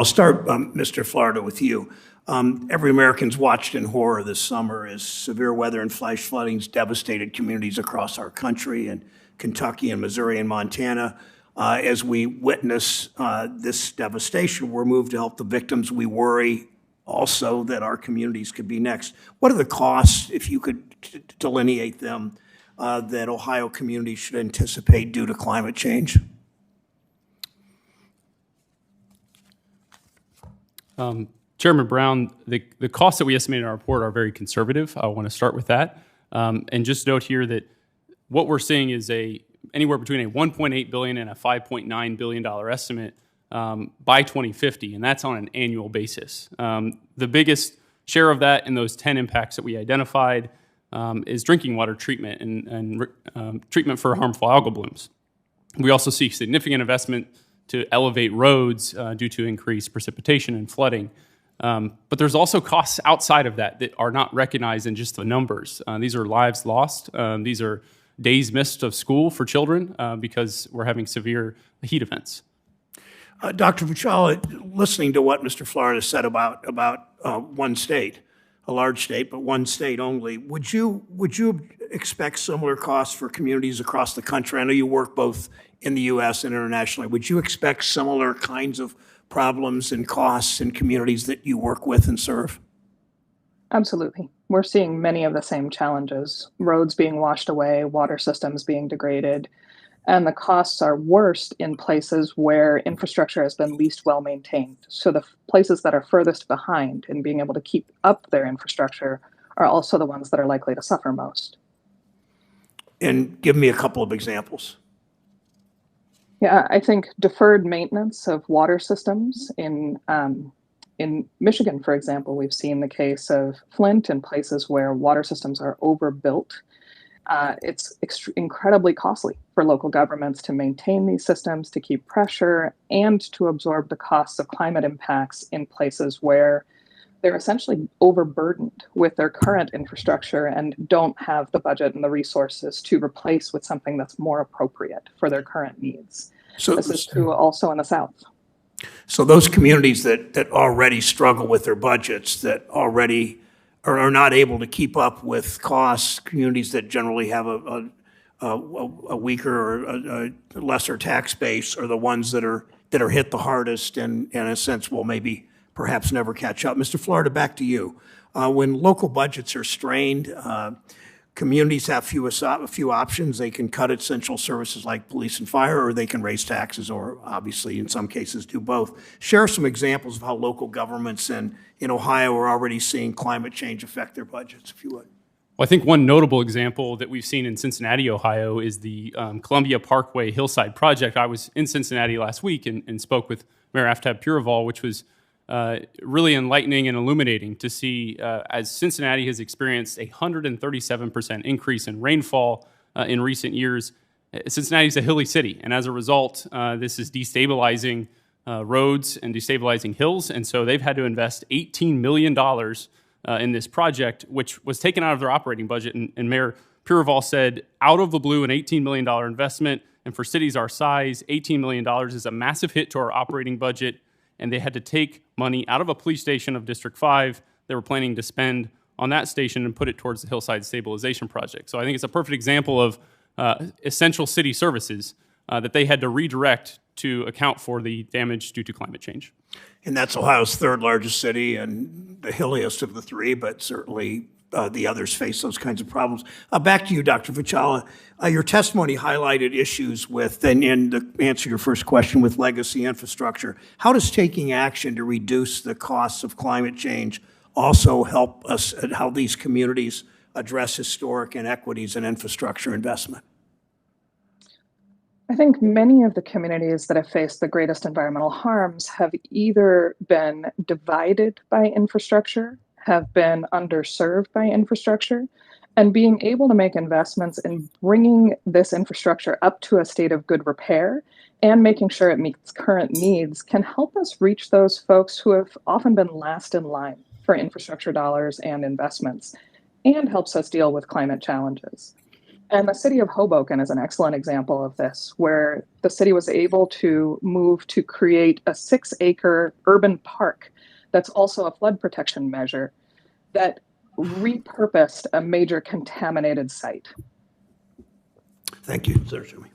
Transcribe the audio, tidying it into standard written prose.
I'll start, Mr. Florida, with you. Every American's watched in horror this summer as severe weather and flash floodings devastated communities across our country in Kentucky and Missouri and Montana. As we witness this devastation, we're moved to help the victims. We worry also that our communities could be next. What are the costs, if you could delineate them, that Ohio communities should anticipate due to climate change? Chairman Brown, the costs that we estimate in our report are very conservative. I want to start with that. And just note here that what we're seeing is anywhere between a $1.8 billion and a $5.9 billion estimate by 2050, and that's on an annual basis. The biggest share of that in those 10 impacts that we identified is drinking water treatment and treatment for harmful algal blooms. We also see significant investment to elevate roads due to increased precipitation and flooding. But there's also costs outside of that are not recognized in just the numbers. These are lives lost. These are days missed of school for children because we're having severe heat events. Dr. Vuchala, listening to what Mr. Florida said about one state, a large state, but one state only, would you expect similar costs for communities across the country? I know you work both in the U.S. and internationally. Would you expect similar kinds of problems and costs in communities that you work with and serve? Absolutely. We're seeing many of the same challenges, roads being washed away, water systems being degraded, and the costs are worst in places where infrastructure has been least well maintained. So the places that are furthest behind in being able to keep up their infrastructure are also the ones that are likely to suffer most. And give me a couple of examples. Yeah, I think deferred maintenance of water systems in Michigan, for example, we've seen the case of Flint in places where water systems are overbuilt. It's incredibly costly for local governments to maintain these systems, to keep pressure, and to absorb the costs of climate impacts in places where they're essentially overburdened with their current infrastructure and don't have the budget and the resources to replace with something that's more appropriate for their current needs. So this is true also in the South. So those communities that already struggle with their budgets, that already are not able to keep up with costs, communities that generally have a weaker or a lesser tax base, are the ones that are hit the hardest and in a sense will maybe perhaps never catch up. Mr. Florida, back to you. When local budgets are strained, communities have a few options. They can cut essential services like police and fire, or they can raise taxes, or obviously in some cases do both. Share some examples of how local governments in Ohio are already seeing climate change affect their budgets, if you would. Well, I think one notable example that we've seen in Cincinnati, Ohio, is the Columbia Parkway Hillside Project. I was in Cincinnati last week and spoke with Mayor Aftab Purival, which was really enlightening and illuminating to see as Cincinnati has experienced a 137% increase in rainfall in recent years. Cincinnati is a hilly city, and as a result, this is destabilizing roads and destabilizing hills, and so they've had to invest $18 million in this project, which was taken out of their operating budget, and Mayor Purival said, out of the blue, an $18 million investment, and for cities our size, $18 million is a massive hit to our operating budget, and they had to take money out of a police station of District 5 they were planning to spend on that station and put it towards the Hillside Stabilization Project. So I think it's a perfect example of essential city services that they had to redirect to account for the damage due to climate change. And that's Ohio's third largest city and the hilliest of the three, but certainly the others face those kinds of problems. Back to you, Dr. Vuchala. Your testimony highlighted issues with, and in the answer to your first question, with legacy infrastructure. How does taking action to reduce the costs of climate change also help us at how these communities address historic inequities in infrastructure investment? I think many of the communities that have faced the greatest environmental harms have either been divided by infrastructure, have been underserved by infrastructure, and being able to make investments in bringing this infrastructure up to a state of good repair and making sure it meets current needs can help us reach those folks who have often been last in line for infrastructure dollars and investments, and helps us deal with climate challenges. And the city of Hoboken is an excellent example of this, where the city was able to move to create a 6-acre urban park that's also a flood protection measure that repurposed a major contaminated site. Thank you, Senator Toomey.